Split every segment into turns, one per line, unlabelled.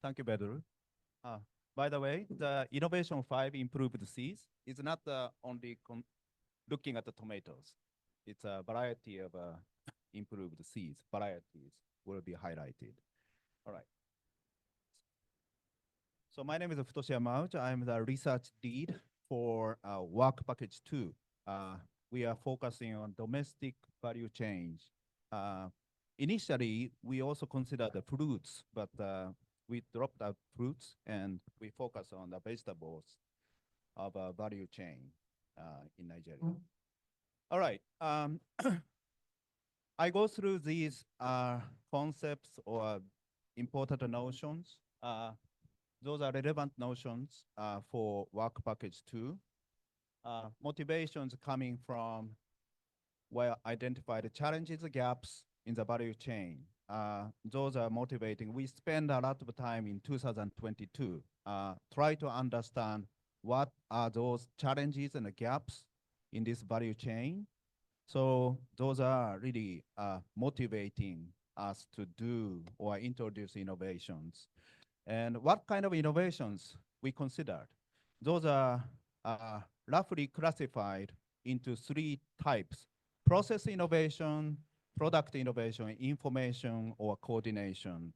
Thank you, Bedru. Uh, by the way, the Innovation 5 improved seeds is not only looking at the tomatoes. It's a variety of improved seeds. Varieties will be highlighted. All right. So my name is Futoshi Yamauchi. I'm the research lead for Work Package 2. We are focusing on domestic value chain. Initially, we also considered the fruits, but we dropped out fruits and we focus on the vegetables of a value chain in Nigeria. All right. I go through these concepts or important notions. Those are relevant notions for work package 2. Motivations coming from where identified challenges, gaps in the value chain. Those are motivating. We spend a lot of time in 2022 try to understand what are those challenges and the gaps in this value chain. So those are really motivating us to do or introduce innovations. And what kind of innovations we considered? Those are roughly classified into 3 types: process innovation, product innovation, information or coordination.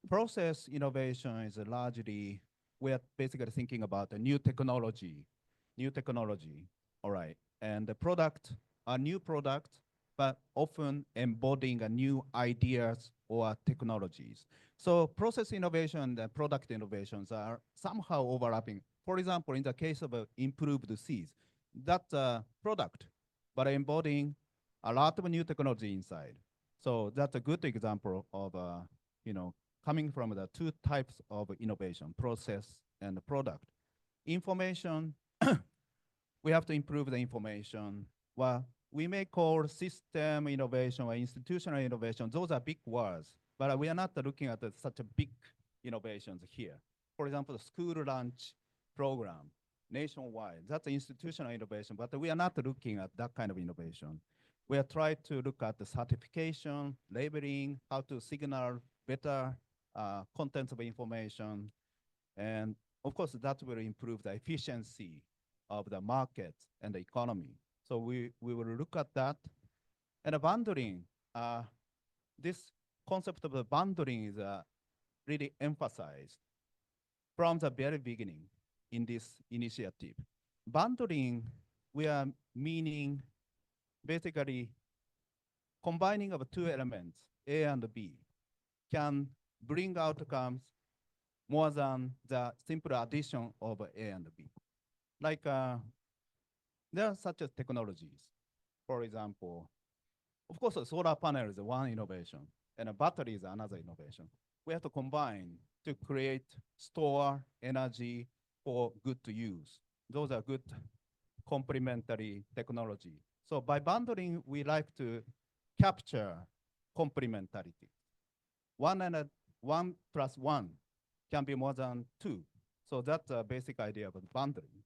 Process innovation is largely, we're basically thinking about a new technology, all right. And the product, a new product, but often embodying a new ideas or technologies. So process innovation and product innovations are somehow overlapping. For example, in the case of improved seeds, that's a product, but embodying a lot of new technology inside. So that's a good example of, coming from the 2 types of innovation, process and product. Information, we have to improve the information. Well, we may call system innovation or institutional innovation. Those are big words, but we are not looking at such a big innovations here. For example, the school lunch program nationwide, that's an institutional innovation, but we are not looking at that kind of innovation. We are trying to look at the certification, labeling, how to signal better contents of information. And of course, that will improve the efficiency of the market and the economy. So we will look at that. And the bundling, this concept of the bundling is really emphasized from the very beginning in this initiative. Bundling, we are meaning basically combining of 2 elements, A and B, can bring outcomes more than the simple addition of A and B. Like there are such as technologies. For example, of course, a solar panel is one innovation, and a battery is another innovation. We have to combine to create, store energy for good to use. Those are good complementary technology. So by bundling, we like to capture complementarity. 1 plus 1 can be more than 2. So that's a basic idea of bundling.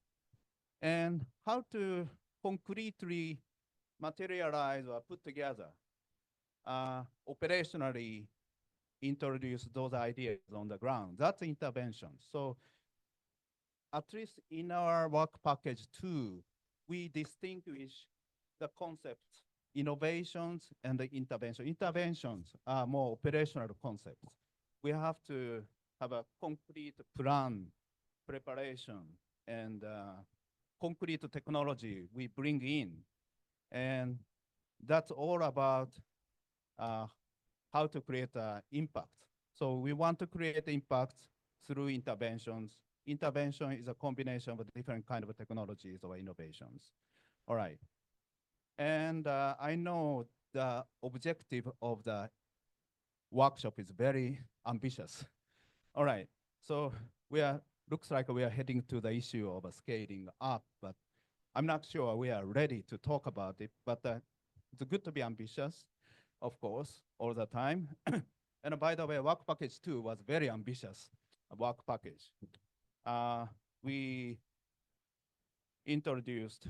And how to concretely materialize or put together, operationally introduce those ideas on the ground. That's intervention. So at least in our work package 2, we distinguish the concepts, innovations and the intervention. Interventions are more operational concepts. We have to have a concrete plan, preparation, and concrete technology we bring in. And that's all about how to create impact. So we want to create impact through interventions. Intervention is a combination of different kind of technologies or innovations. All right. And I know the objective of the workshop is very ambitious. All right. So looks like we are heading to the issue of scaling up, but I'm not sure we are ready to talk about it, but it's good to be ambitious, of course, all the time. And by the way, work package 2 was very ambitious work package. We introduced,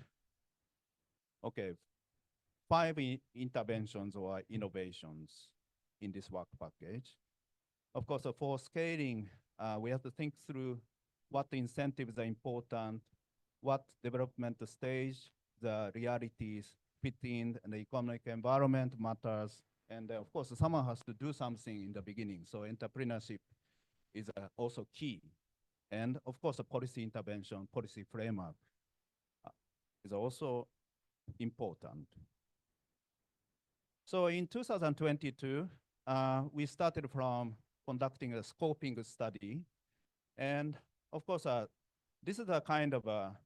5 interventions or innovations in this work package. Of course, for scaling we have to think through what incentives are important, what development stage the realities fit in, and the economic environment matters. And of course, someone has to do something in the beginning. So entrepreneurship is also key. And of course, a policy intervention, policy framework is also important. So in 2022, we started from conducting a scoping study. And of course, this is a kind of a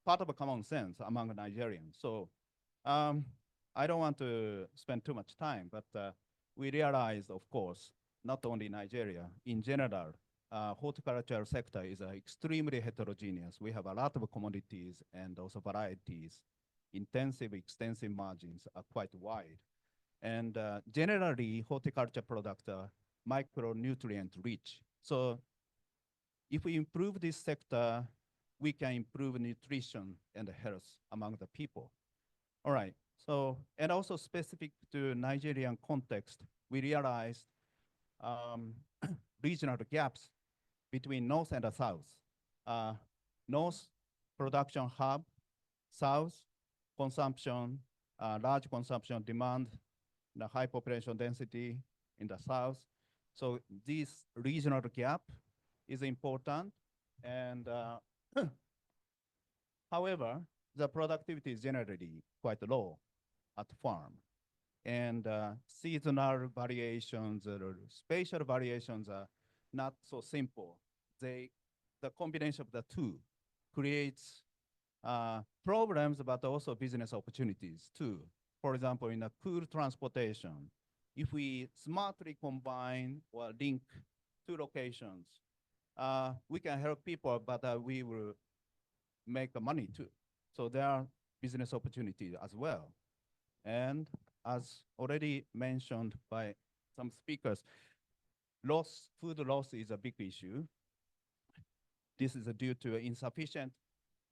part of a common sense among Nigerians. So I don't want to spend too much time, but we realized, of course, not only Nigeria, in general, horticultural sector is extremely heterogeneous. We have a lot of commodities and also varieties. Intensive, extensive margins are quite wide. And generally, horticulture products are micronutrient rich. So if we improve this sector, we can improve nutrition and health among the people. All right, so, and also specific to Nigerian context, we realized regional gaps between North and the South. North, production hub, South, consumption, large consumption demand, the high population density in the South. So this regional gap is important. And however, the productivity is generally quite low at farm. And seasonal variations or spatial variations are not so simple. The combination of the two creates problems, but also business opportunities too. For example, in a cool transportation, if we smartly combine or link two locations, we can help people, but we will make money too. So there are business opportunities as well. And as already mentioned by some speakers, food loss is a big issue. This is due to insufficient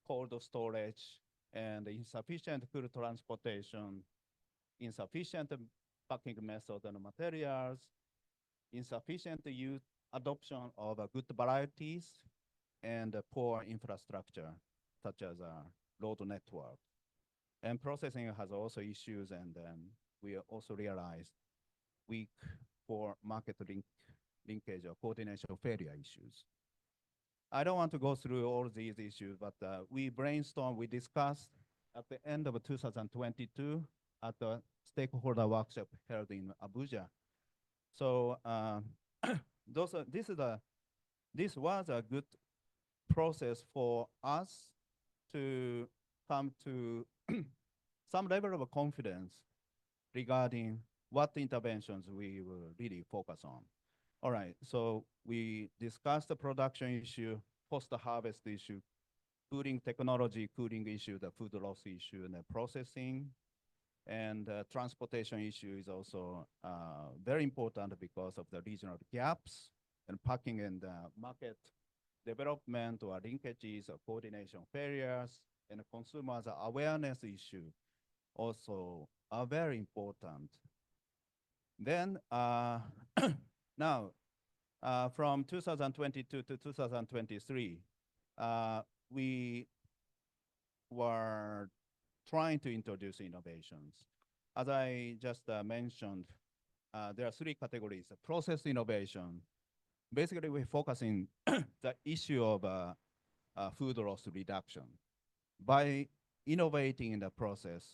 cold storage and insufficient food transportation, insufficient packing method and materials, insufficient use adoption of good varieties, and poor infrastructure, such as road network. And processing has also issues, and we also realized weak for market linkage or coordination failure issues. I don't want to go through all these issues, but we brainstormed, we discussed at the end of 2022 at the Stakeholder Workshop held in Abuja. So this was a good process for us to come to some level of confidence regarding what interventions we will really focus on. All right, so we discussed the production issue, post-harvest issue, cooling technology, cooling issue, the food loss issue, and the processing. And transportation issue is also very important because of the regional gaps and packing and market development or linkages or coordination failures, and consumers awareness issue also are very important. Then now, from 2022 to 2023, we were trying to introduce innovations. As I just mentioned, there are three categories. Process innovation. Basically, we're focusing the issue of food loss reduction. By innovating in the process,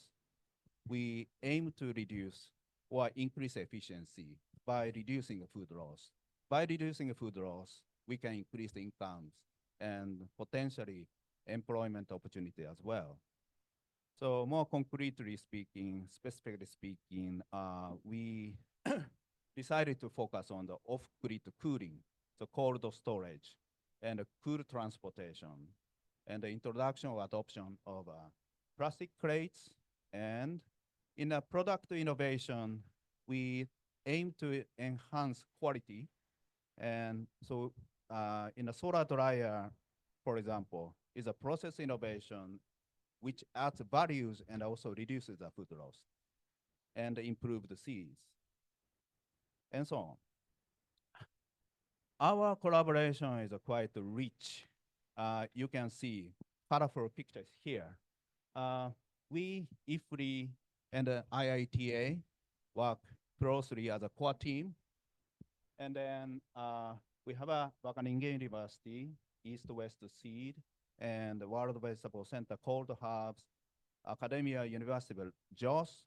we aim to reduce or increase efficiency by reducing food loss. By reducing food loss, we can increase incomes and potentially employment opportunity as well. So more concretely speaking, specifically speaking, we decided to focus on the off-grid cooling, the cold storage, and cool transportation, and the introduction or adoption of plastic crates. And in a product innovation, we aim to enhance quality. And so in a solar dryer, for example, is a process innovation which adds values and also reduces the food loss and improve the seeds, and so on. Our collaboration is quite rich. You can see colorful pictures here. We, IFPRI, and IITA work closely as a core team. And then we have a Wakaninge University, East-West Seed, and the World Vegetable Center, Cold Herbs, Academia University, JOS,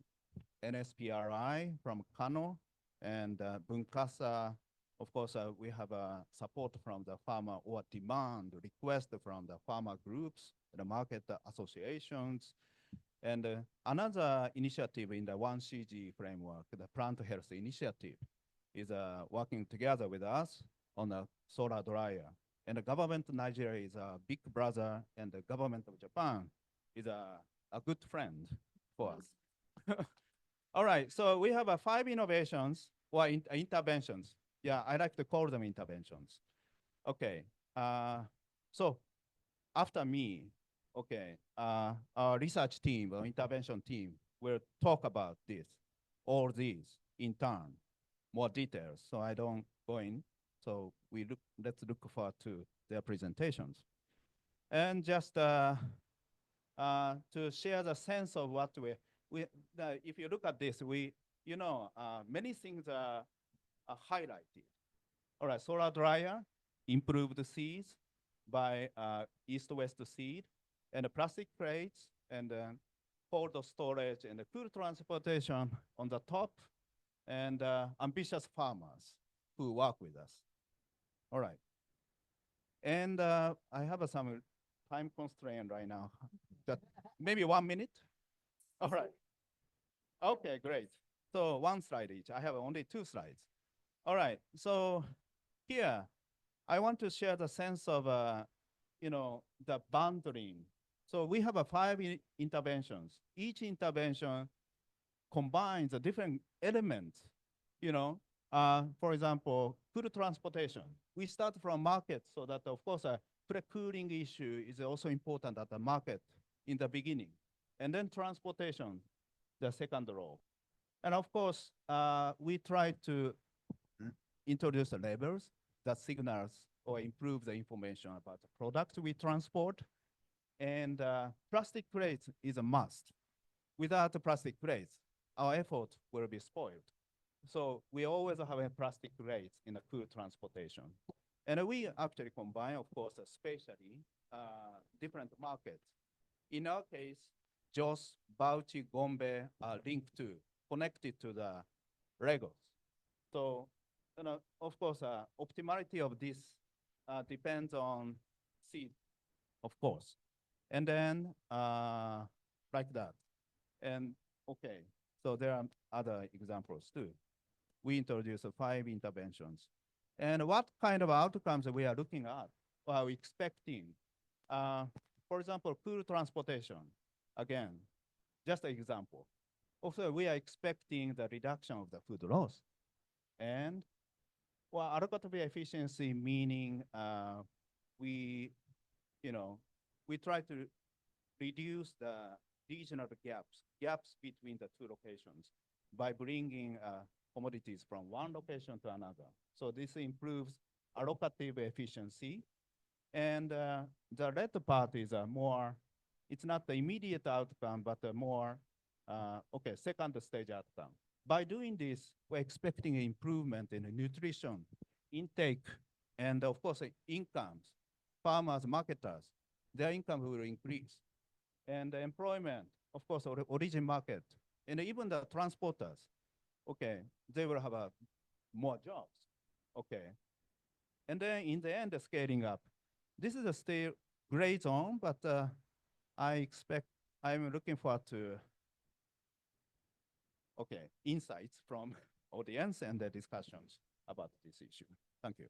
NSPRI from Kano, and Bunkasa. Of course, we have support from the farmer or demand request from the farmer groups, the market associations, and another initiative in the 1CG framework, the Plant Health Initiative, is working together with us on a solar dryer. And the government of Nigeria is a big brother, and the government of Japan is a good friend for us. All right, so we have 5 innovations or interventions. Yeah, I like to call them interventions. Okay, so after me, okay, our research team or intervention team will talk about this, all these in turn, more details. So I don't go in. So let's look forward to their presentations. And just to share the sense of what if you look at this, many things are highlighted. All right, solar dryer, improved seeds by East-West Seed, and the plastic crates, and cold storage, and the cool transportation on the top, and ambitious farmers who work with us. All right. And I have some time constraint right now. Maybe 1 minute? All right. Okay, great. So 1 slide each. I have only 2 slides. All right. So here, I want to share the sense of, the bundling. So we have 5 interventions. Each intervention combines a different elements, for example, food transportation. We start from market so that, of course, a pre-cooling issue is also important at the market in the beginning. And then transportation, the second row. And of course, we try to introduce the labels that signals or improve the information about the products we transport. And plastic crates is a must. Without the plastic crates, our effort will be spoiled. So we always have a plastic crates in the food transportation. And we actually combine, of course, spatially different markets. In our case, Jos, Bauchi, Gombe are linked to, connected to the Lagos. So, of course, optimality of this depends on seed, of course. And then, like that. And okay, so there are other examples too. We introduced 5 interventions. And what kind of outcomes we are looking at or expecting? For example, food transportation. Again, just an example. Also, we are expecting the reduction of the food loss. And allocative efficiency, meaning we try to reduce the regional gaps between the 2 locations by bringing commodities from one location to another. So this improves allocative efficiency. And the red part is more, it's not the immediate outcome, but more, second stage outcome. By doing this, we're expecting an improvement in nutrition, intake, and of course, incomes. Farmers, marketers, their income will increase. And the employment, of course, origin market, and even the transporters, they will have more jobs, And then in the end, the scaling up. This is a still gray zone, but I'm looking forward to, insights from audience and the discussions about this issue. Thank you.